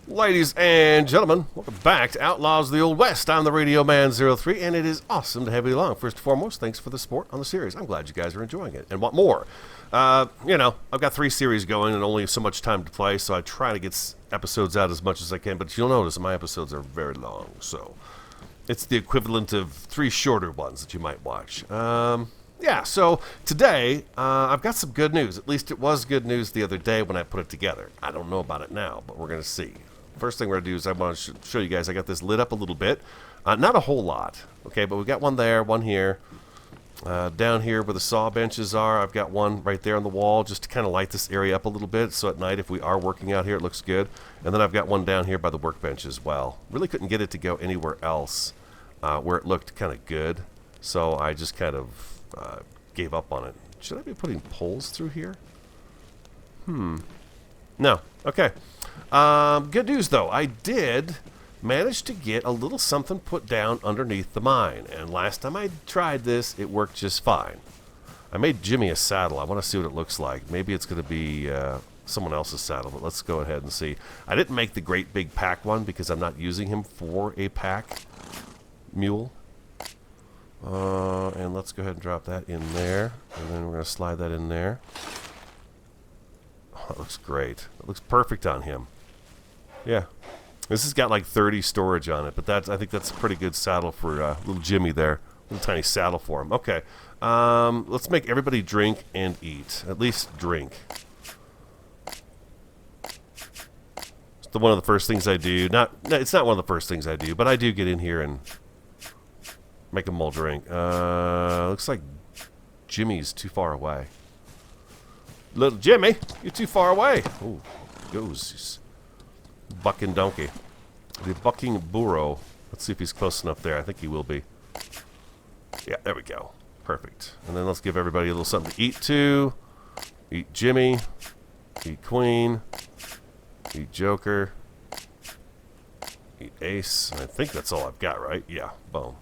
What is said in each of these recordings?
Ladies and gentlemen, welcome back to Outlaws of the Old West. I'm the Radio Man 03, and it is awesome to have you along. First and foremost, thanks for the support on the series. I'm glad you guys are enjoying it and want more. I've got 3 series going and only so much time to play, so I try to get episodes out as much as I can, but you'll notice my episodes are very long, so it's the equivalent of 3 shorter ones that you might watch. So today, I've got some good news. At least it was good news the other day when I put it together. I don't know about it now, but we're going to see. First thing we're going to do is I want to show you guys I got this lit up a little bit. Not a whole lot, okay, but we've got one there, one here. Down here where the saw benches are, I've got one right there on the wall just to kind of light this area up a little bit so at night if we are working out here it looks good. And then I've got one down here by the workbench as well. Really couldn't get it to go anywhere else where it looked kind of good, so I just kind of gave up on it. Should I be putting poles through here? No. Okay. Good news, though. I did manage to get a little something put down underneath the mine. And last time I tried this, it worked just fine. I made Jimmy a saddle. I want to see what it looks like. Maybe it's going to be someone else's saddle, but let's go ahead and see. I didn't make the great big pack one because I'm not using him for a pack mule. And let's go ahead and drop that in there. And then we're going to slide that in there. Oh, that looks great. It looks perfect on him. Yeah. This has got like 30 storage on it, but I think that's a pretty good saddle for little Jimmy there. Little tiny saddle for him. Okay. Let's make everybody drink and eat. At least drink. It's one of the first things I do. It's not one of the first things I do, but I do get in here and make them all drink. Looks like Jimmy's too far away. Little Jimmy, you're too far away. Oh, goes. He's bucking donkey. The bucking burro. Let's see if he's close enough there. I think he will be. Yeah, there we go. Perfect. And then let's give everybody a little something to eat too. Eat Jimmy. Eat Queen. Eat Joker. Eat Ace. I think that's all I've got, right? Yeah, boom.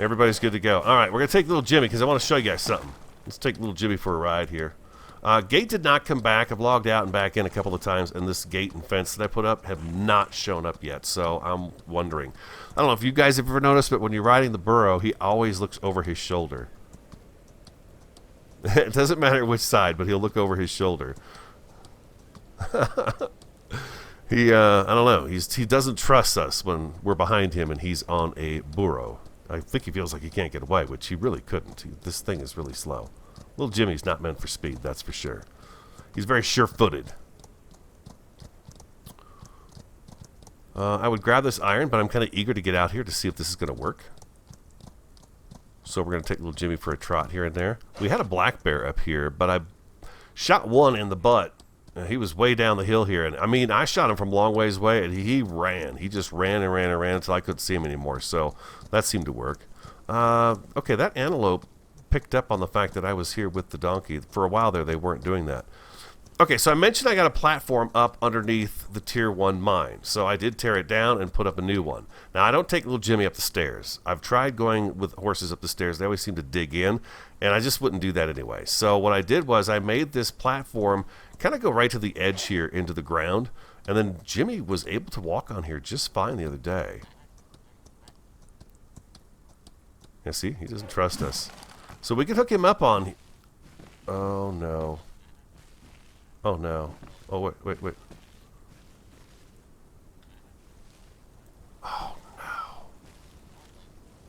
Everybody's good to go. All right, we're going to take little Jimmy because I want to show you guys something. Let's take little Jimmy for a ride here. Gate did not come back. I've logged out and back in a couple of times, and this gate and fence that I put up have not shown up yet, so I'm wondering. I don't know if you guys have ever noticed, but when you're riding the burro, he always looks over his shoulder. It doesn't matter which side, but he'll look over his shoulder. I don't know. He doesn't trust us when we're behind him and he's on a burro. I think he feels like he can't get away, which he really couldn't. This thing is really slow. Little Jimmy's not meant for speed, that's for sure. He's very sure-footed. I would grab this iron, but I'm kind of eager to get out here to see if this is going to work. So we're going to take little Jimmy for a trot here and there. We had a black bear up here, but I shot one in the butt. He was way down the hill here. And I mean, I shot him from long ways away, and he ran. He just ran and ran and ran until I couldn't see him anymore. So that seemed to work. Okay, that antelope picked up on the fact that I was here with the donkey. For a while there, they weren't doing that. Okay, so I mentioned I got a platform up underneath the Tier 1 mine. So I did tear it down and put up a new one. Now, I don't take little Jimmy up the stairs. I've tried going with horses up the stairs. They always seem to dig in, and I just wouldn't do that anyway. So what I did was I made this platform kind of go right to the edge here into the ground, and then Jimmy was able to walk on here just fine the other day. Yeah, see? He doesn't trust us. So we can hook him up on... Oh, no. Oh, no. Oh, wait. Oh, no.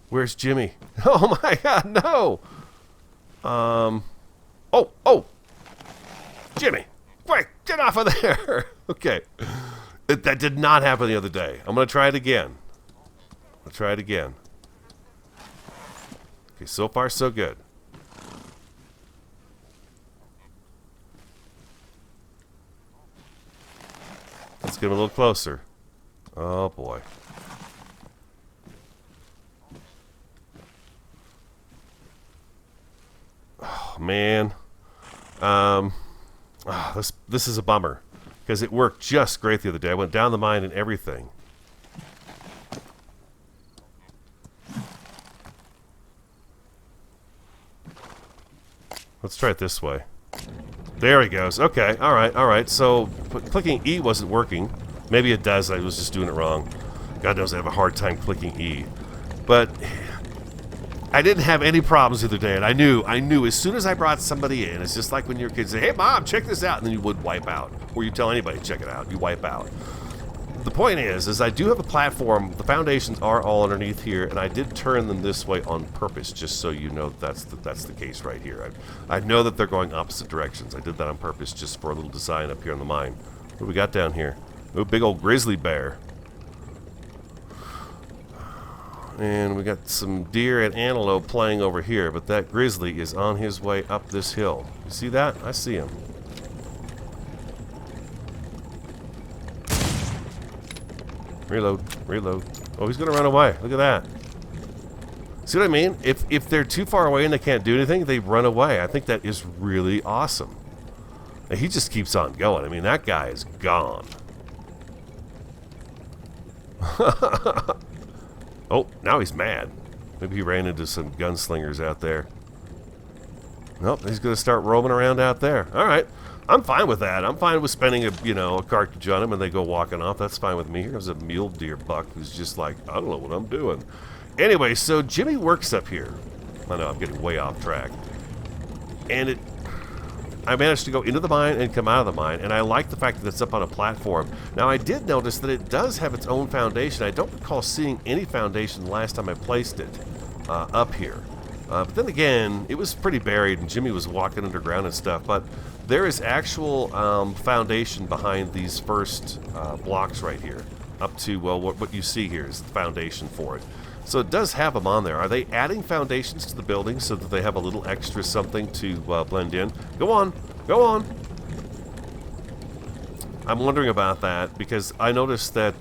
Where's Jimmy? Oh, my God, no! Oh! Jimmy! Quick, get off of there! Okay. That did not happen the other day. I'm going to try it again. Okay, so far, so good. Let's get him a little closer. Oh, boy. Oh, man. This is a bummer. Because it worked just great the other day. I went down the mine and everything. Let's try it this way. There he goes. Okay, all right. So clicking E wasn't working. Maybe it does. I was just doing it wrong. God knows I have a hard time clicking E. But I didn't have any problems the other day, and I knew as soon as I brought somebody in, it's just like when your kids say, hey, Mom, check this out, and then you would wipe out. Or you tell anybody, check it out, you wipe out. The point is I do have a platform. The foundations are all underneath here, and I did turn them this way on purpose, just so you know that's the case right here. I know that they're going opposite directions. I did that on purpose just for a little design up here on the mine. What do we got down here? Oh, big old grizzly bear. And we got some deer and antelope playing over here, but that grizzly is on his way up this hill. You see that? I see him. Reload. Oh, he's gonna run away. Look at that. See what I mean? If they're too far away and they can't do anything, they run away. I think that is really awesome. And he just keeps on going. I mean, that guy is gone. Oh, now he's mad. Maybe he ran into some gunslingers out there. Nope, he's going to start roaming around out there. All right, I'm fine with that. I'm fine with spending a cartridge on him and they go walking off. That's fine with me. Here's a mule deer buck who's just like, I don't know what I'm doing. Anyway, so Jimmy works up here. I know I'm getting way off track. And I managed to go into the mine and come out of the mine, and I like the fact that it's up on a platform. Now, I did notice that it does have its own foundation. I don't recall seeing any foundation last time I placed it up here. But then again, it was pretty buried, and Jimmy was walking underground and stuff. But there is actual foundation behind these first blocks right here. Up to, well, what you see here is the foundation for it. So it does have them on there. Are they adding foundations to the building so that they have a little extra something to blend in? Go on. I'm wondering about that because I noticed that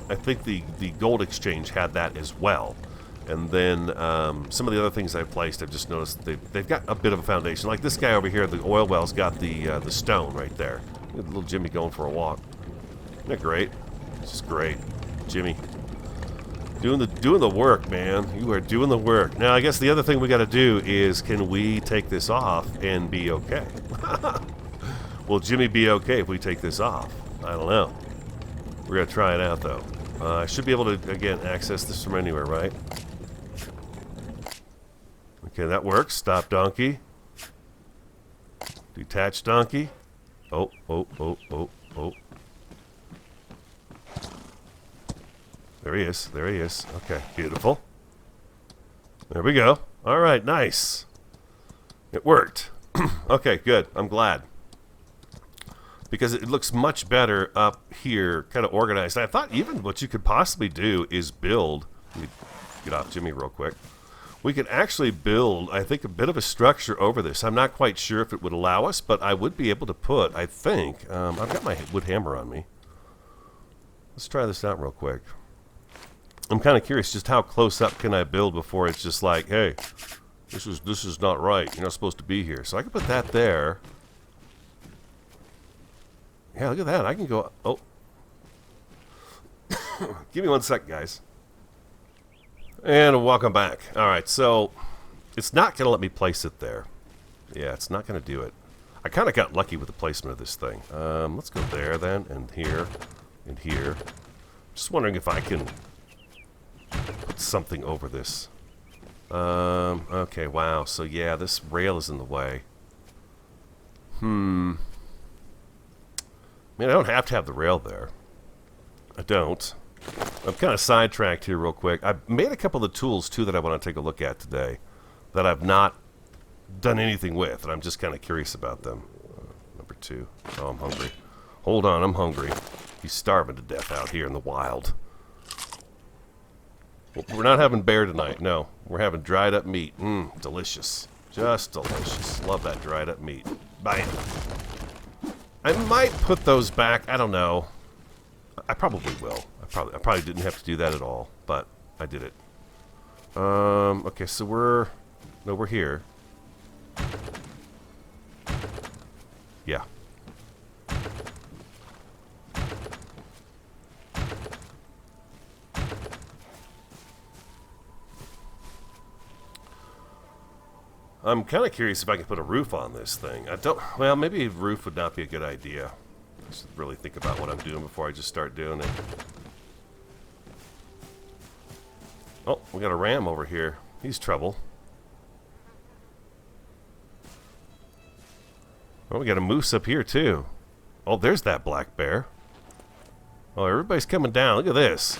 I think the gold exchange had that as well. And then some of the other things I've placed, I've just noticed they've got a bit of a foundation. Like this guy over here, the oil well's got the stone right there. Look at little Jimmy going for a walk. Isn't that great? It's just great. Jimmy. Doing the work, man. You are doing the work. Now, I guess the other thing we got to do is, can we take this off and be okay? Will Jimmy be okay if we take this off? I don't know. We're going to try it out, though. I should be able to, again, access this from anywhere, right? Okay, that works. Stop donkey. Detach donkey. Oh. There he is. Okay, beautiful. There we go. All right, nice. It worked. Okay, good. I'm glad. Because it looks much better up here, kind of organized. I thought even what you could possibly do is build... Let me get off Jimmy real quick. We could actually build, I think, a bit of a structure over this. I'm not quite sure if it would allow us, but I would be able to put, I think... I've got my wood hammer on me. Let's try this out real quick. I'm kind of curious just how close up can I build before it's just like, hey, this is not right. You're not supposed to be here. So I can put that there. Yeah, look at that. I can go... Oh. Give me 1 second, guys. And welcome back. All right, so it's not going to let me place it there. Yeah, it's not going to do it. I kind of got lucky with the placement of this thing. Let's go there then, and here, and here. Just wondering if I can... put something over this. Okay, wow. So yeah, this rail is in the way. I mean, I don't have to have the rail there. I don't. I'm kind of sidetracked here real quick. I've made a couple of the tools, too, that I want to take a look at today that I've not done anything with, and I'm just kind of curious about them. Number 2. Oh, I'm hungry. Hold on, I'm hungry. He's starving to death out here in the wild. We're not having bear tonight, no. We're having dried up meat. Delicious. Just delicious. Love that dried up meat. Bam. I might put those back. I don't know. I probably will. I probably didn't have to do that at all, but I did it. Okay, so we're here. Yeah. I'm kind of curious if I can put a roof on this thing. I don't. Well, maybe a roof would not be a good idea. I should really think about what I'm doing before I just start doing it. Oh, we got a ram over here. He's trouble. Oh, we got a moose up here too. Oh, there's that black bear. Oh, everybody's coming down. Look at this.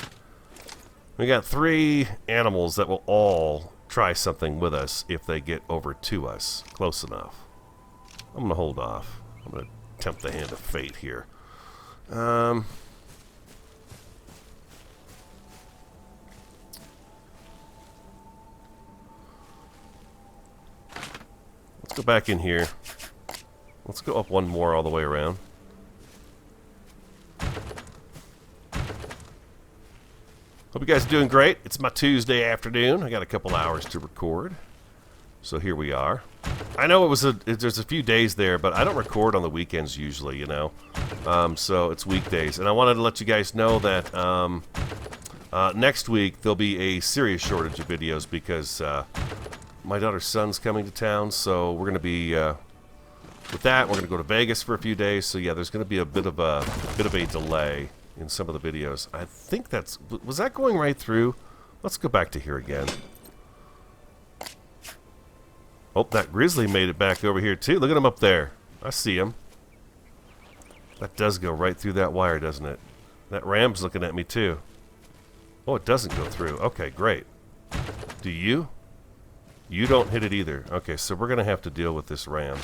We got 3 animals that will all try something with us if they get over to us close enough. I'm going to hold off. I'm going to tempt the hand of fate here. Let's go back in here. Let's go up one more all the way around. Hope you guys are doing great. It's my Tuesday afternoon. I got a couple hours to record. So here we are. I know there's a few days there, but I don't record on the weekends usually, you know. So it's weekdays. And I wanted to let you guys know that next week there'll be a serious shortage of videos because my daughter's son's coming to town. So we're going to be, with that, we're going to go to Vegas for a few days. So yeah, there's going to be a bit of a delay in some of the videos. I think was that going right through? Let's go back to here again. Oh, that grizzly made it back over here too. Look at him up there. I see him. That does go right through that wire, doesn't it? That ram's looking at me too. Oh, it doesn't go through. Okay, great. Do you? You don't hit it either. Okay, so we're going to have to deal with this ram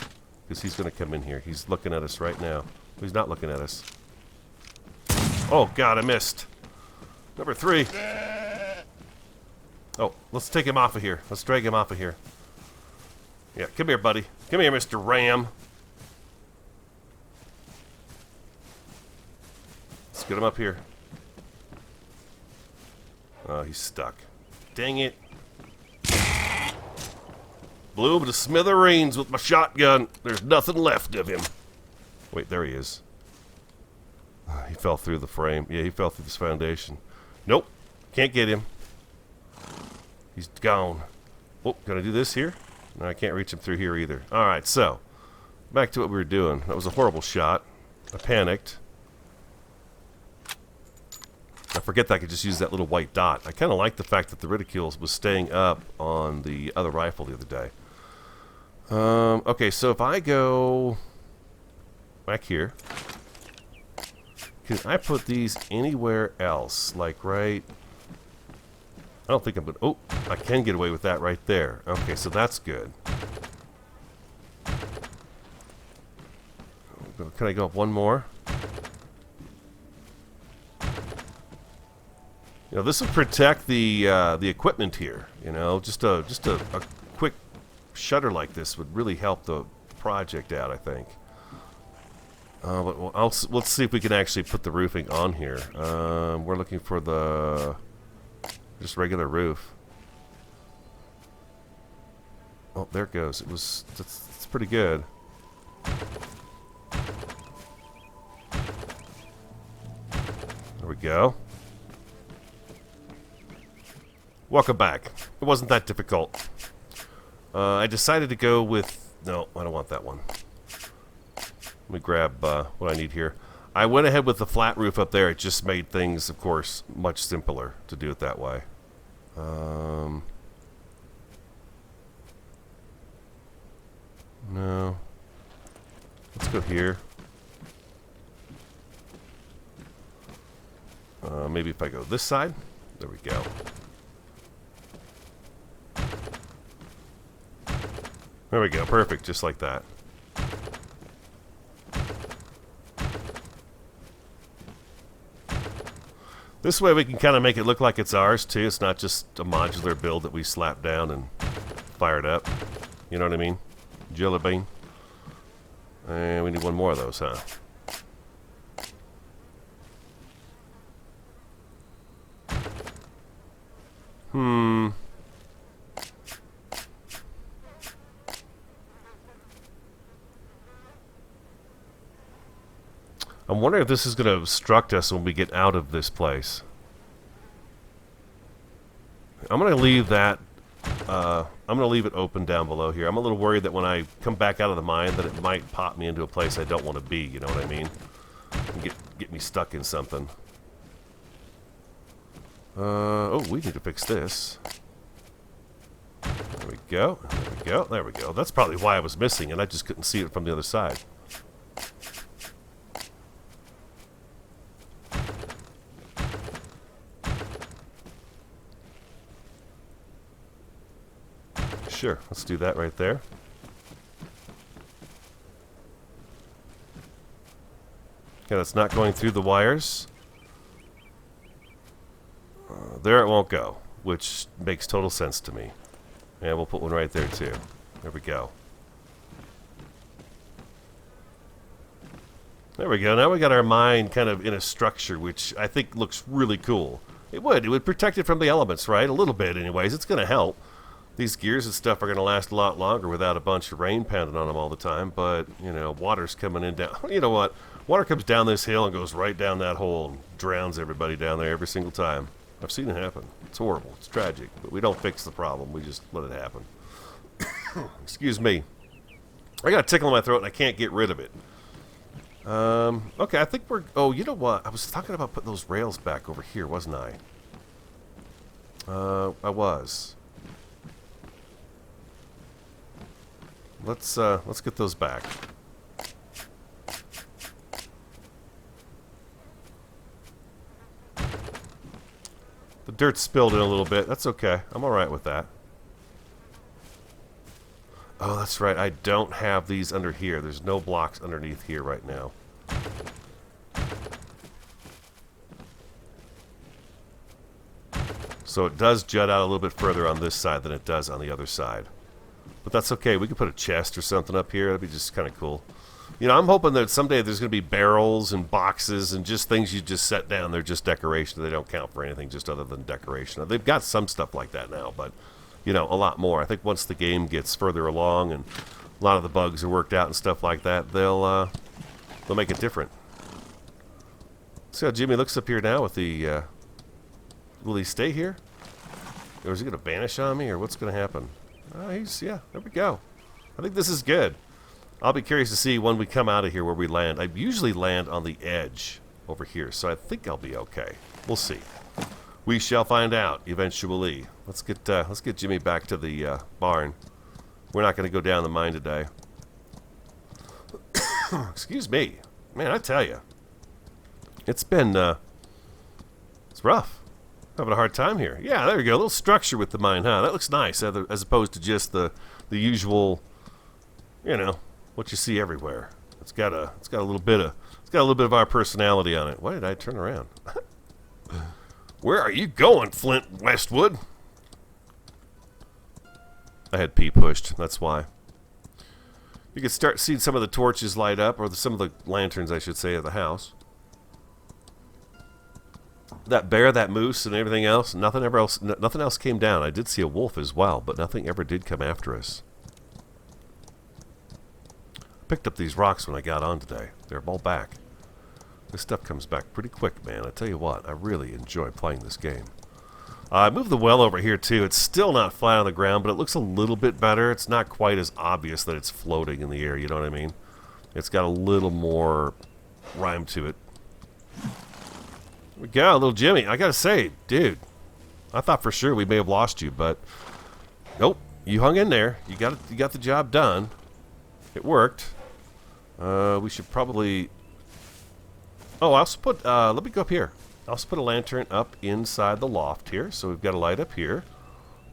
because he's going to come in here. He's looking at us right now. He's not looking at us. Oh, God, I missed. Number 3. Oh, let's take him off of here. Let's drag him off of here. Yeah, come here, buddy. Come here, Mr. Ram. Let's get him up here. Oh, he's stuck. Dang it. Blew him to smithereens with my shotgun. There's nothing left of him. Wait, there he is. He fell through the frame. Yeah, he fell through this foundation. Nope. Can't get him. He's gone. Oh, gonna do this here? No, I can't reach him through here either. Alright, so. Back to what we were doing. That was a horrible shot. I panicked. I forget that I could just use that little white dot. I kind of like the fact that the reticule was staying up on the other rifle the other day. Okay, so if I go back here, can I put these anywhere else? Like right... I don't think I'm going to... Oh, I can get away with that right there. Okay, so that's good. Can I go up one more? You know, this will protect the equipment here. You know, just a quick shutter like this would really help the project out, I think. But let's see if we can actually put the roofing on here. We're looking for the just regular roof. Oh, there it goes. It's pretty good. There we go. Welcome back. It wasn't that difficult. I decided to go with... No, I don't want that one. Let me grab what I need here. I went ahead with the flat roof up there. It just made things, of course, much simpler to do it that way. No. Let's go here. Maybe if I go this side. There we go. There we go. Perfect. Just like that. This way we can kind of make it look like it's ours too. It's not just a modular build that we slap down and fire it up. You know what I mean? Jelly bean. And we need one more of those, huh? I'm wondering if this is going to obstruct us when we get out of this place. I'm going to leave that I'm going to leave it open down below here. I'm a little worried that when I come back out of the mine that it might pop me into a place I don't want to be, you know what I mean? And get me stuck in something. Oh, we need to fix this. There we go. There we go. There we go. That's probably why I was missing, and I just couldn't see it from the other side. Sure, let's do that right there. Okay, that's not going through the wires. There it won't go, which makes total sense to me. And we'll put one right there too. There we go. There we go. Now we got our mine kind of in a structure, which I think looks really cool. It would protect it from the elements, right? A little bit anyways. It's going to help. These gears and stuff are going to last a lot longer without a bunch of rain pounding on them all the time. But, you know, water's coming in down. You know what? Water comes down this hill and goes right down that hole and drowns everybody down there every single time. I've seen it happen. It's horrible. It's tragic. But we don't fix the problem. We just let it happen. Excuse me. I got a tickle in my throat and I can't get rid of it. Okay, I think we're... Oh, you know what? I was talking about putting those rails back over here, wasn't I? I was. Let's get those back. The dirt spilled in a little bit. That's okay. I'm alright with that. Oh, that's right. I don't have these under here. There's no blocks underneath here right now. So it does jut out a little bit further on this side than it does on the other side. But that's okay. We could put a chest or something up here. That'd be just kind of cool. You know, I'm hoping that someday there's going to be barrels and boxes and just things you just set down. They're just decoration. They don't count for anything just other than decoration. They've got some stuff like that now, but, you know, a lot more. I think once the game gets further along and a lot of the bugs are worked out and stuff like that, they'll make it different. See how Jimmy looks up here now with the... will he stay here? Or is he going to vanish on me, or what's going to happen? Yeah, there we go. I think this is good. I'll be curious to see when we come out of here where we land. I usually land on the edge over here, so I think I'll be okay. We'll see. We shall find out eventually. Let's get Jimmy back to the barn. We're not going to go down the mine today. Excuse me. Man, I tell you. It's been, it's rough. Having a hard time here. Yeah, there we go. A little structure with the mine, huh? That looks nice, as opposed to just the usual, you know, what you see everywhere. It's got a little bit of our personality on it. Why did I turn around? Where are you going, Flint Westwood? I had P pushed. That's why. You can start seeing some of the torches light up, or some of the lanterns, I should say, of the house. That bear, that moose, and everything else, nothing else came down. I did see a wolf as well, but nothing ever did come after us. Picked up these rocks when I got on today. They're all back. This stuff comes back pretty quick, man. I tell you what, I really enjoy playing this game. I moved the well over here, too. It's still not flat on the ground, but it looks a little bit better. It's not quite as obvious that it's floating in the air, you know what I mean? It's got a little more rhyme to it. We got a little Jimmy. I gotta say, dude, I thought for sure we may have lost you, but nope. You hung in there. You got the job done. It worked. We should probably... Oh, I also put... let me go up here. I also put a lantern up inside the loft here, so we've got a light up here.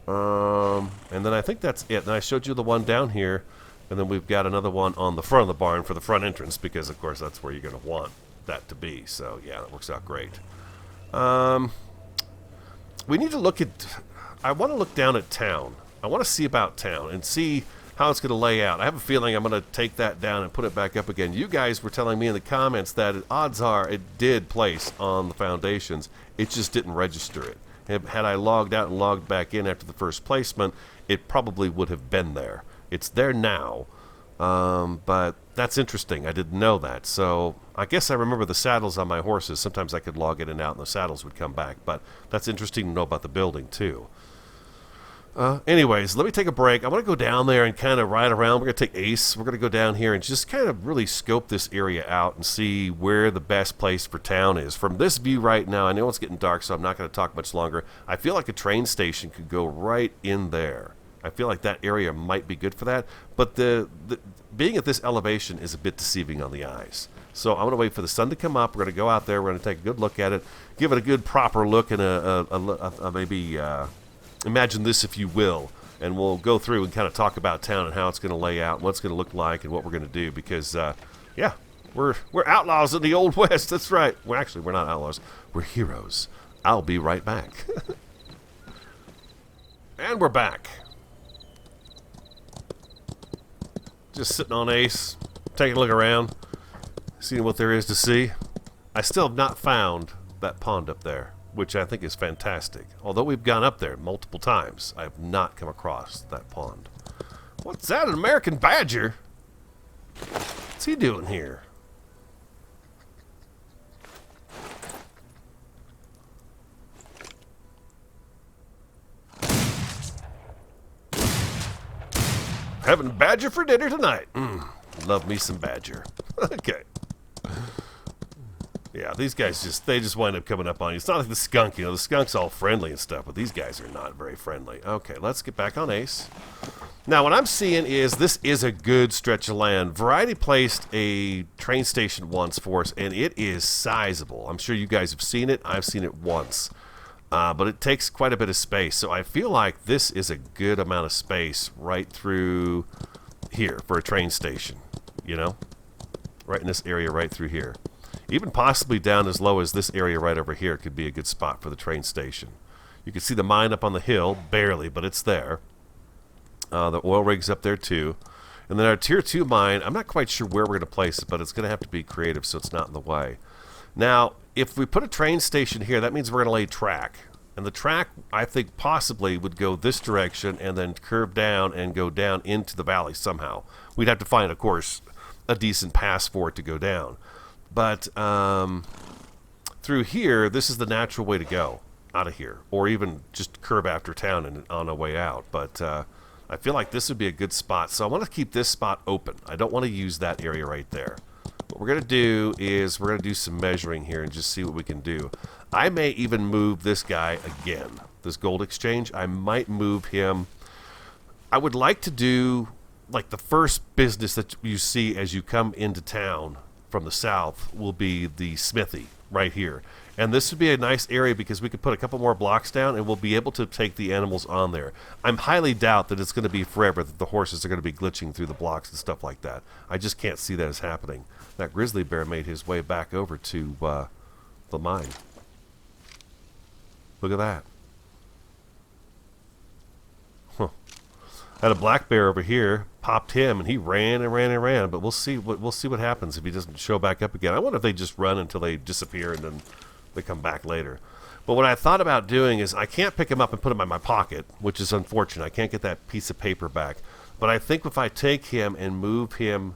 And then I think that's it. And I showed you the one down here, and then we've got another one on the front of the barn for the front entrance, because, of course, that's where you're going to want that to be. So, yeah, that works out great. We need to look at... I want to look down at town. I want to see about town and see how it's going to lay out. I have a feeling I'm going to take that down and put it back up again. You guys were telling me in the comments that odds are it did place on the foundations. It just didn't register it. Had I logged out and logged back in after the first placement, it probably would have been there. It's there now, but that's interesting. I didn't know that. So I guess I remember the saddles on my horses. Sometimes I could log in and out and the saddles would come back, but that's interesting to know about the building too. Anyways, let me take a break. I want to go down there and kind of ride around. We're going to take Ace. We're going to go down here and just kind of really scope this area out and see where the best place for town is. From this view right now, I know it's getting dark, so I'm not going to talk much longer. I feel like a train station could go right in there. I feel like that area might be good for that. But the being at this elevation is a bit deceiving on the eyes. So I'm going to wait for the sun to come up. We're going to go out there. We're going to take a good look at it, give it a good proper look, and maybe imagine this, if you will. And we'll go through and kind of talk about town and how it's going to lay out, and what it's going to look like, and what we're going to do. Because, yeah, we're outlaws in the Old West. That's right. Well, actually, we're not outlaws. We're heroes. I'll be right back. And we're back. Just sitting on Ace, taking a look around, seeing what there is to see. I still have not found that pond up there, which I think is fantastic. Although we've gone up there multiple times, I have not come across that pond. What's that, an American badger? What's he doing here? Having badger for dinner tonight. Love me some badger. Okay. Yeah, these guys just wind up coming up on you. It's not like the skunk, the skunk's all friendly and stuff, but these guys are not very friendly. Okay, let's get back on Ace. Now, what I'm seeing is this is a good stretch of land. Variety placed a train station once for us, and it is sizable. I'm sure you guys have seen it. I've seen it once. But it takes quite a bit of space, so I feel like this is a good amount of space right through here for a train station, right in this area right through here. Even possibly down as low as this area right over here could be a good spot for the train station. You can see the mine up on the hill, barely, but it's there. The oil rig's up there too. And then our tier 2 mine, I'm not quite sure where we're going to place it, but it's going to have to be creative so it's not in the way. Now, if we put a train station here, that means we're going to lay track. And the track, I think, possibly would go this direction and then curve down and go down into the valley somehow. We'd have to find, of course, a decent pass for it to go down. But through here, this is the natural way to go out of here. Or even just curve after town and on our way out. But I feel like this would be a good spot. So I want to keep this spot open. I don't want to use that area right there. What we're going to do is we're going to do some measuring here and just see what we can do. I may even move this guy again. This gold exchange, I might move him. I would like to do, like, the first business that you see as you come into town from the south will be the smithy right here. And this would be a nice area because we could put a couple more blocks down and we'll be able to take the animals on there. I'm highly doubt that it's going to be forever, that the horses are going to be glitching through the blocks and stuff like that. I just can't see that as happening. That grizzly bear made his way back over to the mine. Look at that. Huh. Had a black bear over here, popped him, and he ran and ran and ran. But we'll see what happens if he doesn't show back up again. I wonder if they just run until they disappear and then they come back later. But what I thought about doing is I can't pick him up and put him in my pocket, which is unfortunate. I can't get that piece of paper back. But I think if I take him and move him,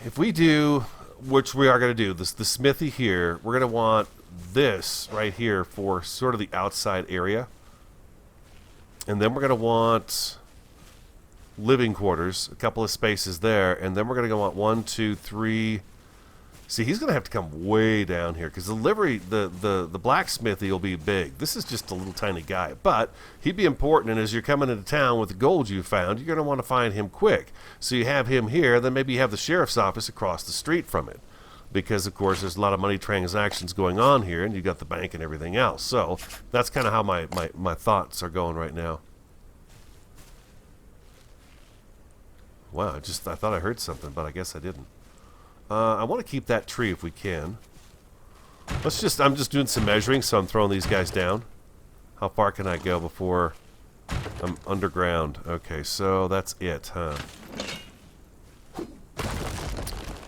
if we do, which we are going to do, the smithy here, we're going to want this right here for sort of the outside area. And then we're going to want living quarters, a couple of spaces there. And then we're going to want 1, 2, 3. See, he's going to have to come way down here because the livery, the blacksmithy will be big. This is just a little tiny guy, but he'd be important. And as you're coming into town with the gold you found, you're going to want to find him quick. So you have him here, then maybe you have the sheriff's office across the street from it. Because, of course, there's a lot of money transactions going on here, and you got the bank and everything else. So that's kind of how my thoughts are going right now. Wow, I thought I heard something, but I guess I didn't. I want to keep that tree if we can. I'm just doing some measuring, so I'm throwing these guys down. How far can I go before I'm underground? Okay, so that's it, huh?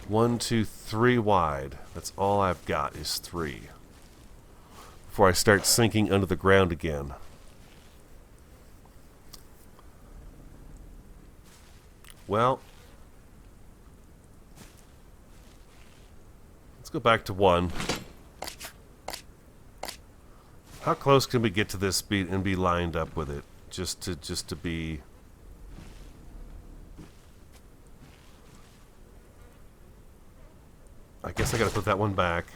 1, 2, 3 wide. That's all I've got is 3. Before I start sinking under the ground again. Well, let's go back to 1. How close can we get to this speed and be lined up with it? Just to be... I guess I gotta put that one back.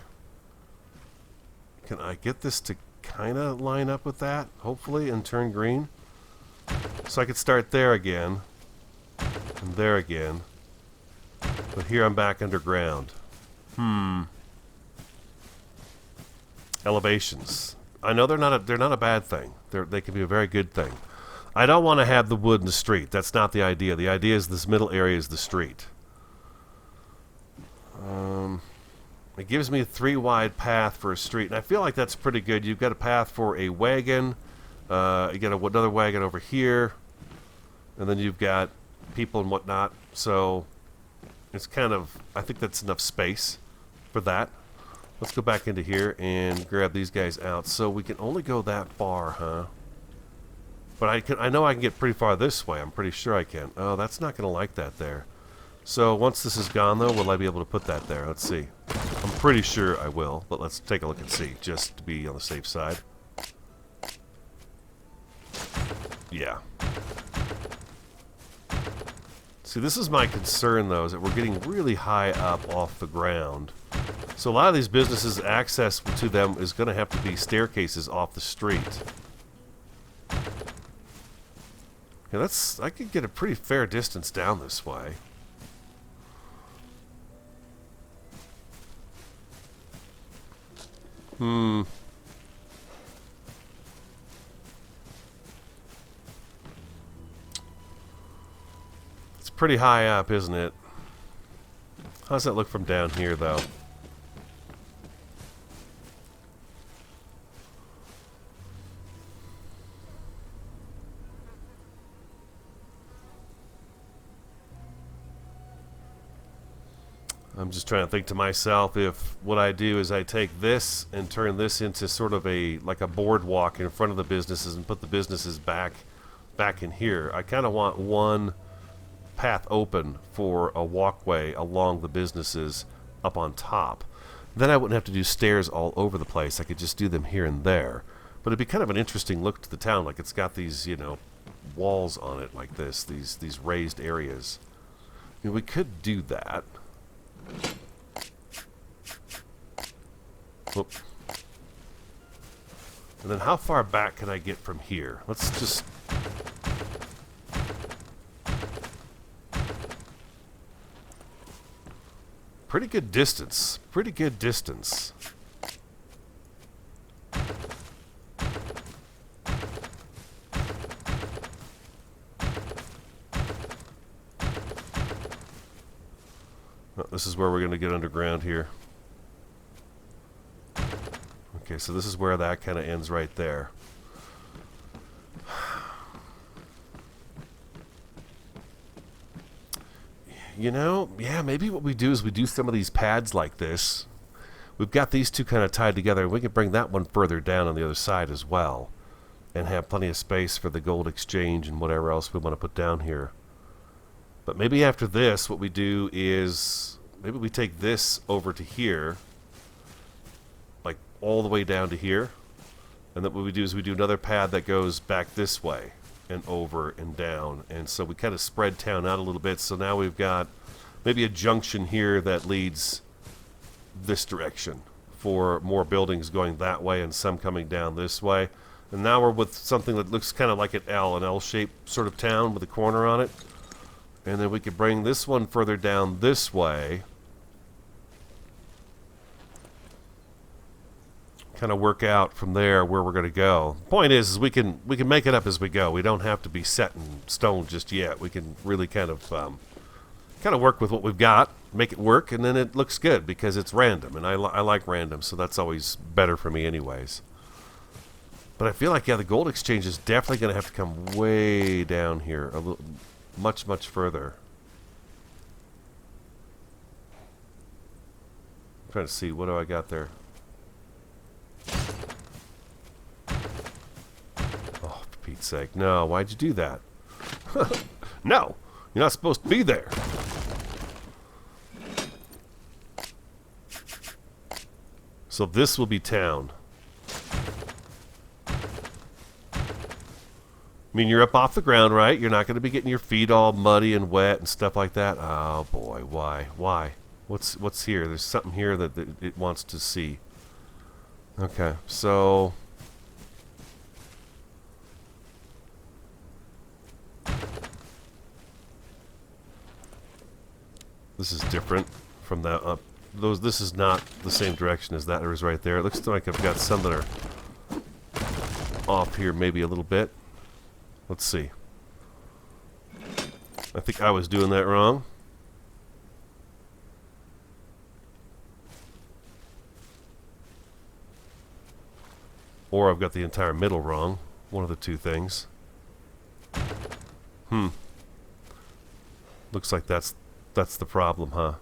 Can I get this to kind of line up with that, hopefully, and turn green? So I could start there again, and there again. But here I'm back underground. Elevations. I know they're not a bad thing. They can be a very good thing. I don't want to have the wood in the street. That's not the idea. The idea is this middle area is the street. It gives me a 3-wide path for a street, and I feel like that's pretty good. You've got a path for a wagon. You got another wagon over here, and then you've got people and whatnot. So it's kind of, I think that's enough space for that. Let's go back into here and grab these guys out. So we can only go that far, huh? But I know I can get pretty far this way. I'm pretty sure I can. Oh, that's not going to like that there. So once this is gone, though, will I be able to put that there? Let's see. I'm pretty sure I will, but let's take a look and see, just to be on the safe side. Yeah. See, this is my concern, though, is that we're getting really high up off the ground. So a lot of these businesses, access to them is going to have to be staircases off the street. Yeah, I could get a pretty fair distance down this way. It's pretty high up, isn't it? How does that look from down here, though? I'm just trying to think to myself if what I do is I take this and turn this into sort of like a boardwalk in front of the businesses and put the businesses back in here. I kind of want one path open for a walkway along the businesses up on top. Then I wouldn't have to do stairs all over the place. I could just do them here and there. But it'd be kind of an interesting look to the town, like it's got these, you know, walls on it like this, these raised areas. You know, we could do that. Whoop. And then how far back can I get from here? Let's just... Pretty good distance. Pretty good distance. Oh, this is where we're going to get underground here. Okay, so this is where that kind of ends right there. You know, yeah, maybe what we do is we do some of these pads like this. We've got these two kind of tied together, and we can bring that one further down on the other side as well. And have plenty of space for the gold exchange and whatever else we want to put down here. But maybe after this, what we do is, maybe we take this over to here, like all the way down to here. And then what we do is we do another pad that goes back this way and over and down. And so we kind of spread town out a little bit. So now we've got maybe a junction here that leads this direction for more buildings going that way and some coming down this way. And now we're with something that looks kind of like an L-shaped sort of town with a corner on it. And then we could bring this one further down this way. Kind of work out from there where we're going to go. Point is we can make it up as we go. We don't have to be set in stone just yet. We can really kind of work with what we've got, make it work, and then it looks good because it's random, and I like random, so that's always better for me anyways. But I feel like, yeah, the gold exchange is definitely going to have to come way down here, a little, much further. I'm trying to see, what do I got there? Oh, for Pete's sake. No, why'd you do that? No, you're not supposed to be there. So this will be town. I mean, you're up off the ground, right? You're not going to be getting your feet all muddy and wet and stuff like that. Oh, boy. Why? Why? What's here? There's something here that it wants to see. Okay, so... This is different from that up. This is not the same direction as that is right there. It looks like I've got some that are off here maybe a little bit. Let's see. I think I was doing that wrong. Or I've got the entire middle wrong. One of the two things. Looks like that's the problem, huh?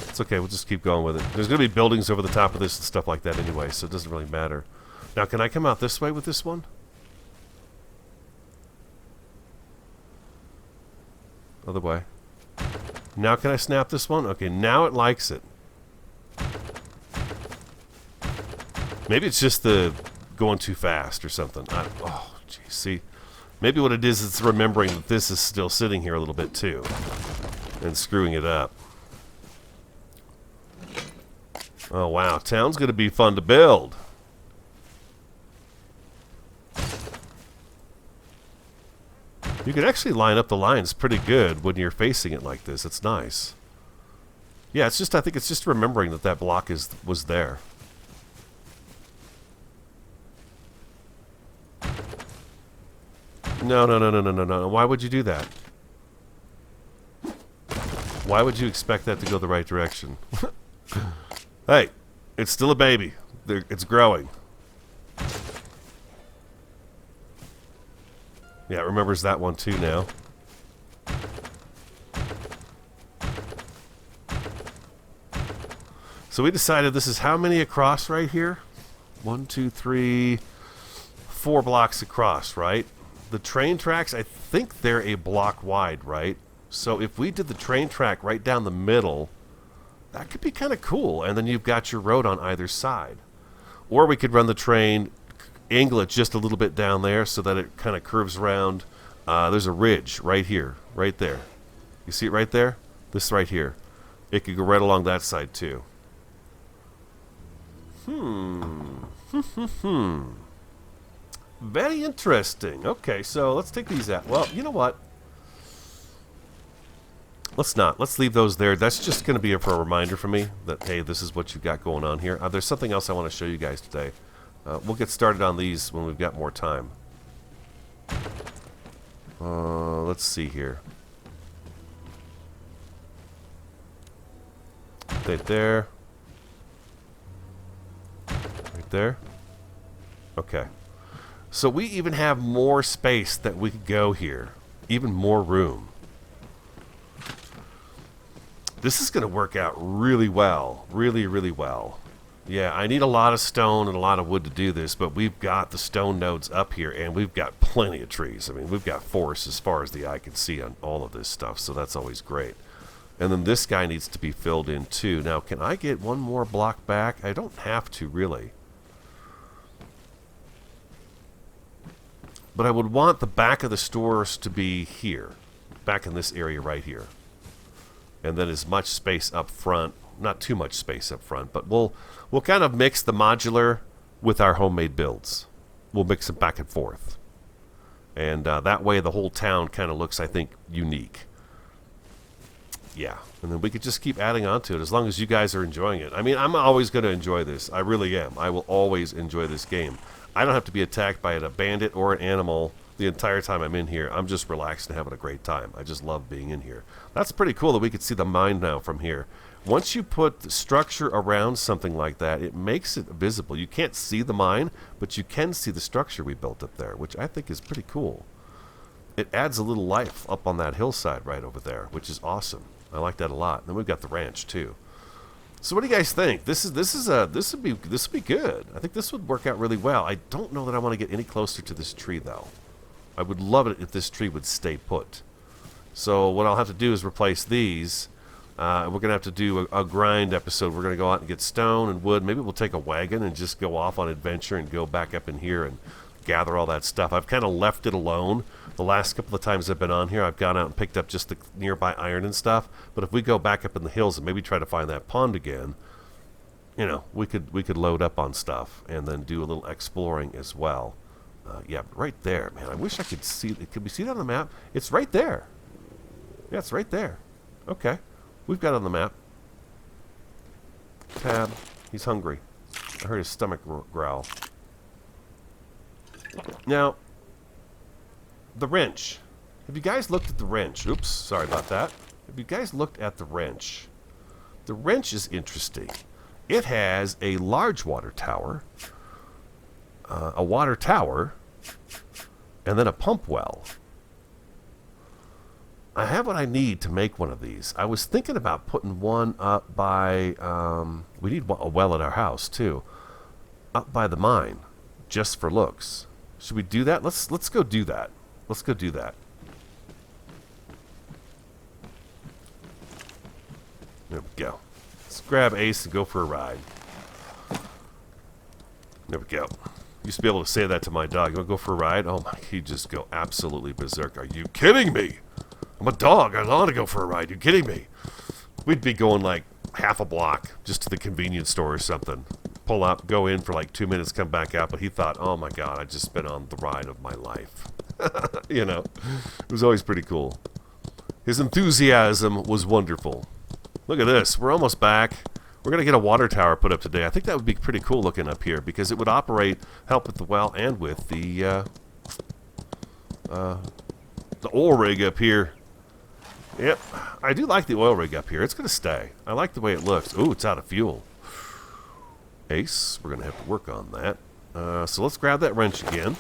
It's okay, we'll just keep going with it. There's going to be buildings over the top of this and stuff like that anyway, so it doesn't really matter. Now, can I come out this way with this one? Other way. Now can I snap this one? Okay, now it likes it. Maybe it's just the going too fast or something. Oh, geez, see? Maybe what it is, it's remembering that this is still sitting here a little bit too. And screwing it up. Oh, wow. Town's going to be fun to build. You can actually line up the lines pretty good when you're facing it like this. It's nice. Yeah, it's just, I think it's just remembering that that block was there. No. Why would you do that? Why would you expect that to go the right direction? Hey, it's still a baby. It's growing. Yeah, it remembers that one too now. So we decided this is how many across right here? 1, 2, 3, 4 blocks across, right? The train tracks, I think they're a block wide, right? So if we did the train track right down the middle, that could be kind of cool. And then you've got your road on either side. Or we could run the train, angle it just a little bit down there so that it kind of curves around. There's a ridge right here, right there. You see it right there? This right here. It could go right along that side too. Very interesting. Okay, so let's take these out. Well, you know what? Let's not. Let's leave those there. That's just going to be for a reminder for me that, hey, this is what you've got going on here. There's something else I want to show you guys today. We'll get started on these when we've got more time. Let's see here. Right there. Right there. Okay. So we even have more space that we could go here. Even more room. This is going to work out really well. Really, really well. Yeah, I need a lot of stone and a lot of wood to do this, but we've got the stone nodes up here, and we've got plenty of trees. I mean, we've got forests as far as the eye can see on all of this stuff, so that's always great. And then this guy needs to be filled in too. Now, can I get one more block back? I don't have to, really. But I would want the back of the stores to be here, back in this area right here. And then as much space up front, not too much space up front, but we'll kind of mix the modular with our homemade builds. We'll mix them back and forth. And that way the whole town kind of looks, I think, unique. Yeah, and then we could just keep adding on to it as long as you guys are enjoying it. I mean, I'm always going to enjoy this. I really am. I will always enjoy this game. I don't have to be attacked by a bandit or an animal the entire time I'm in here. I'm just relaxed and having a great time. I just love being in here. That's pretty cool that we could see the mine now from here. Once you put the structure around something like that, it makes it visible. You can't see the mine, but you can see the structure we built up there, which I think is pretty cool. It adds a little life up on that hillside right over there, which is awesome. I like that a lot. And then we've got the ranch too. So what do you guys think? This would be good. I think this would work out really well. I don't know that I want to get any closer to this tree though. I would love it if this tree would stay put. So what I'll have to do is replace these. We're going to have to do a grind episode. We're going to go out and get stone and wood. Maybe we'll take a wagon and just go off on adventure and go back up in here and gather all that stuff. I've kind of left it alone. The last couple of times I've been on here, I've gone out and picked up just the nearby iron and stuff. But if we go back up in the hills and maybe try to find that pond again, you know, we could load up on stuff and then do a little exploring as well. Yeah, right there, man. I wish I could see. Could we see that on the map? It's right there. Yeah, it's right there. Okay. We've got it on the map. Tab. He's hungry. I heard his stomach growl. Now, the wrench. Have you guys looked at the wrench? Oops, sorry about that. Have you guys looked at the wrench? The wrench is interesting. It has a large water tower, and then a pump well. I have what I need to make one of these. I was thinking about putting one up by, we need a well at our house too, up by the mine, just for looks. Should we do that? Let's go do that. Let's go do that. There we go. Let's grab Ace and go for a ride. There we go. Used to be able to say that to my dog. You want to go for a ride? Oh my, he'd just go absolutely berserk. Are you kidding me? I'm a dog. I want to go for a ride. You kidding me? We'd be going like half a block just to the convenience store or something. Pull up, go in for like 2 minutes, come back out. But he thought, oh my God, I just been on the ride of my life. You know, it was always pretty cool. His enthusiasm was wonderful. Look at this. We're almost back. We're going to get a water tower put up today. I think that would be pretty cool looking up here because it would help with the well and with the oil rig up here. Yep, I do like the oil rig up here. It's going to stay. I like the way it looks. Ooh, it's out of fuel. Ace, we're going to have to work on that. So let's grab that wrench again.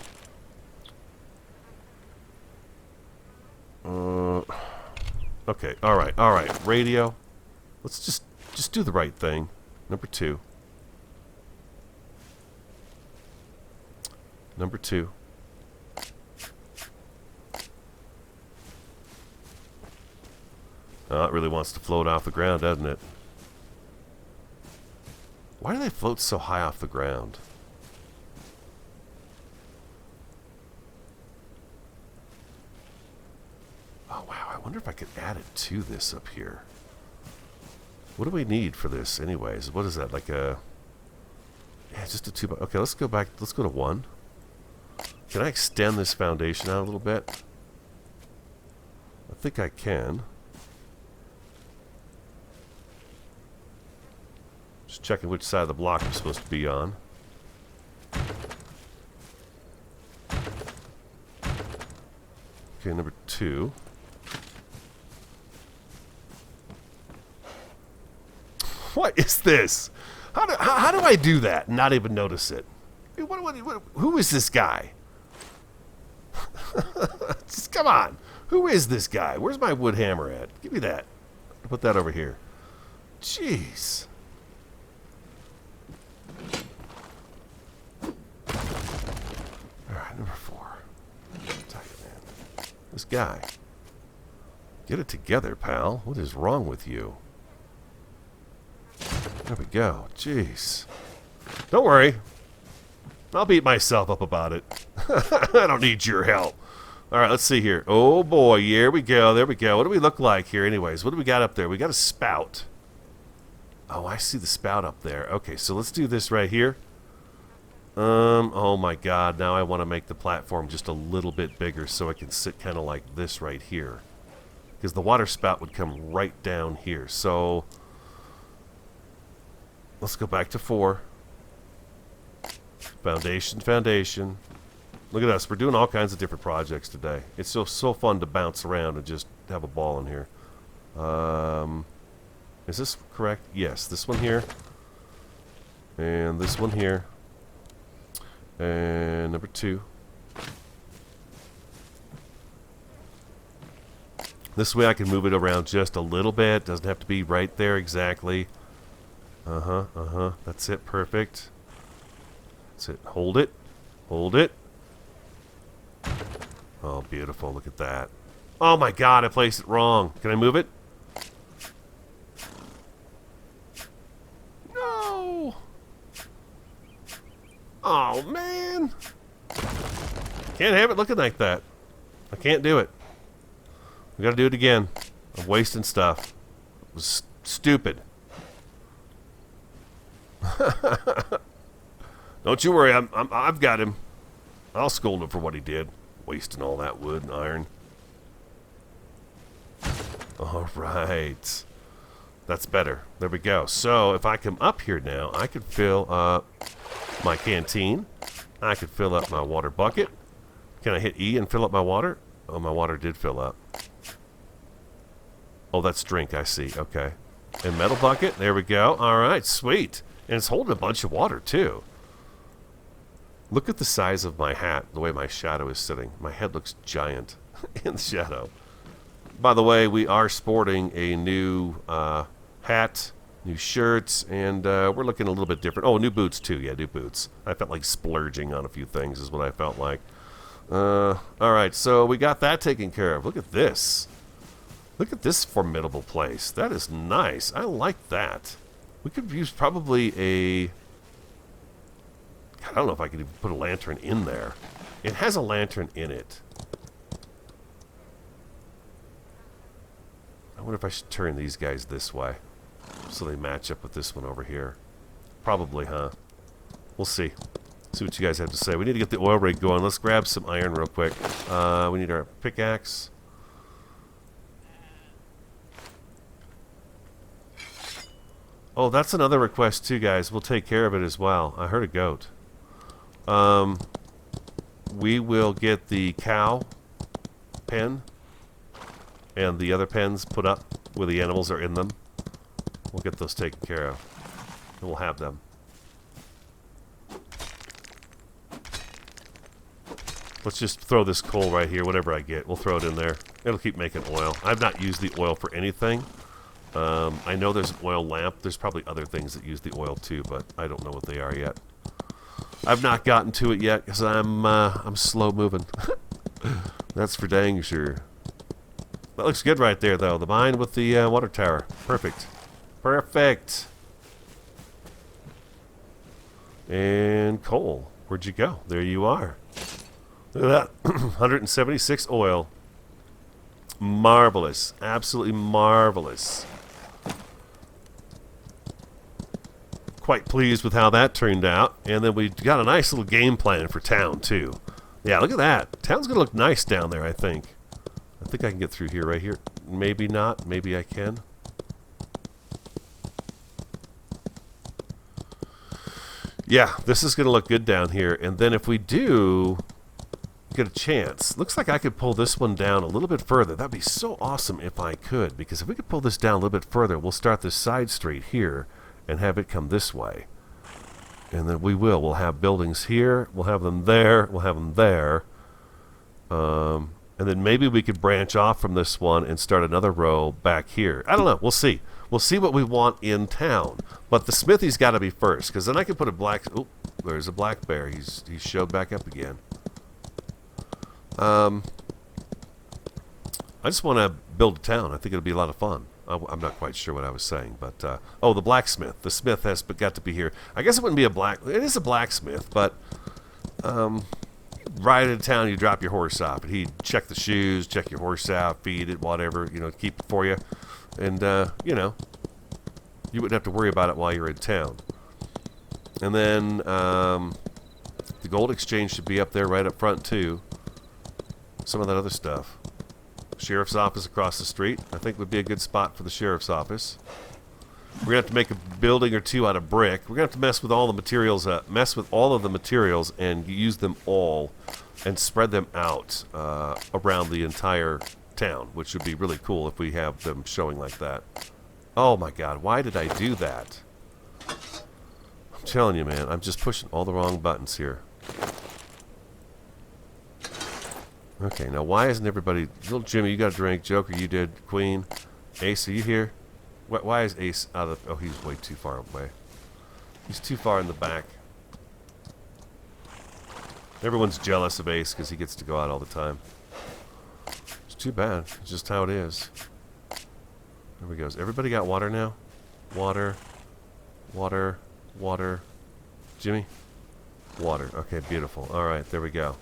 Okay, all right. Radio. Let's just do the right thing. Number 2. Number 2. Oh, it really wants to float off the ground, doesn't it? Why do they float so high off the ground? Oh, wow. I wonder if I could add it to this up here. What do we need for this anyways? What is that? Like a... Yeah, just a 2 by... Okay, let's go back. Let's go to 1. Can I extend this foundation out a little bit? I think I can. Just checking which side of the block I'm supposed to be on. Okay, number 2. What is this? How do I do that and not even notice it? Who is this guy? Just, come on. Who is this guy? Where's my wood hammer at? Give me that. Put that over here. Jeez. Alright, number 4. Tell you, man. This guy. Get it together, pal. What is wrong with you? There we go. Jeez. Don't worry. I'll beat myself up about it. I don't need your help. Alright, let's see here. Oh boy, here we go. There we go. What do we look like here anyways? What do we got up there? We got a spout. Oh, I see the spout up there. Okay, so let's do this right here. Oh my God. Now I want to make the platform just a little bit bigger so I can sit kind of like this right here. Because the water spout would come right down here. So... let's go back to 4. Foundation. Look at us. We're doing all kinds of different projects today. It's so fun to bounce around and just have a ball in here. Is this correct? Yes. This one here. And this one here. And number 2. This way I can move it around just a little bit. Doesn't have to be right there exactly. That's it. Perfect. That's it. Hold it. Hold it. Oh, beautiful. Look at that. Oh my God, I placed it wrong. Can I move it? No. Oh, man. Can't have it looking like that. I can't do it. We got to do it again. I'm wasting stuff. It was stupid. Don't you worry. I've got him. I'll scold him for what he did. Wasting all that wood and iron. All right. That's better. There we go. So if I come up here now, I could fill up my canteen. I could fill up my water bucket. Can I hit E and fill up my water? Oh, my water did fill up. Oh, that's drink, I see. Okay. And metal bucket. There we go. All right, sweet. And it's holding a bunch of water, too. Look at the size of my hat, the way my shadow is sitting. My head looks giant in the shadow. By the way, we are sporting a new hat, new shirts, and we're looking a little bit different. Oh, new boots, too. Yeah, new boots. I felt like splurging on a few things is what I felt like. All right, so we got that taken care of. Look at this. Look at this formidable place. That is nice. I like that. We could use probably a... I don't know if I could even put a lantern in there. It has a lantern in it. I wonder if I should turn these guys this way so they match up with this one over here. Probably, huh? We'll see. See what you guys have to say. We need to get the oil rig going. Let's grab some iron real quick. We need our pickaxe. Oh, that's another request too, guys. We'll take care of it as well. I heard a goat. We will get the cow pen and the other pens put up where the animals are in them. We'll get those taken care of. And we'll have them. Let's just throw this coal right here, whatever I get. We'll throw it in there. It'll keep making oil. I've not used the oil for anything. I know there's an oil lamp. There's probably other things that use the oil too, but I don't know what they are yet. I've not gotten to it yet because I'm slow moving. That's for dang sure. That looks good right there, though. The mine with the water tower. Perfect. Perfect. And coal. Where'd you go? There you are. Look at that. 176 oil. Marvelous. Absolutely marvelous. Quite pleased with how that turned out. And then we got a nice little game plan for town, too. Yeah, look at that. Town's going to look nice down there, I think. I think I can get through here, right here. Maybe not. Maybe I can. Yeah, this is going to look good down here. And then if we do get a chance, looks like I could pull this one down a little bit further. That'd be so awesome if I could. Because if we could pull this down a little bit further, we'll start this side street here and have it come this way. And then we will. We'll have buildings here. We'll have them there. We'll have them there. And then maybe we could branch off from this one and start another row back here. I don't know. We'll see. We'll see what we want in town. But the smithy's got to be first, because then I can put a black... Oh, there's a black bear. He's showed back up again. I just want to build a town. I think it'll be a lot of fun. I'm not quite sure what I was saying, but... oh, the blacksmith. The smith has got to be here. I guess it wouldn't be a black... It is a blacksmith, but... Ride into town, you drop your horse off, and he'd check the shoes, check your horse out, feed it, whatever, you know, keep it for you. And, you know, you wouldn't have to worry about it while you're in town. And then the gold exchange should be up there right up front, too. Some of that other stuff. Sheriff's office across the street, I think would be a good spot for the sheriff's office. We're going to have to make a building or two out of brick. We're going to have to mess with all the materials, and use them all and spread them out around the entire town, which would be really cool if we have them showing like that. Oh my God, why did I do that? I'm telling you, man, I'm just pushing all the wrong buttons here. Okay, now why isn't everybody... Little Jimmy, you got a drink. Joker, you did. Queen. Ace, are you here? Why is Ace out of... Oh, he's way too far away. He's too far in the back. Everyone's jealous of Ace because he gets to go out all the time. It's too bad. It's just how it is. There we go. Has everybody got water now? Water. Water. Water. Jimmy? Water. Okay, beautiful. Alright, there we go.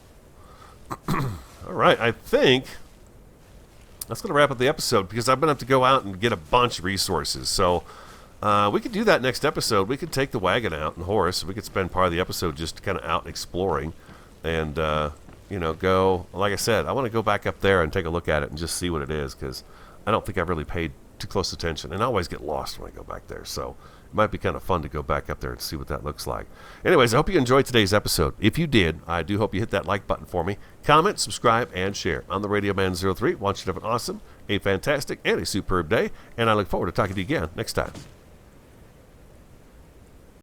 All right, I think that's going to wrap up the episode because I'm going to have to go out and get a bunch of resources. So we could do that next episode. We could take the wagon out and Horace. We could spend part of the episode just kind of out exploring and, go. Like I said, I want to go back up there and take a look at it and just see what it is because I don't think I've really paid too close attention. And I always get lost when I go back there. So it might be kind of fun to go back up there and see what that looks like. Anyways, I hope you enjoyed today's episode. If you did, I do hope you hit that like button for me. Comment, subscribe, and share. I'm the Radio Man 03. Want you to have an awesome, a fantastic, and a superb day. And I look forward to talking to you again next time.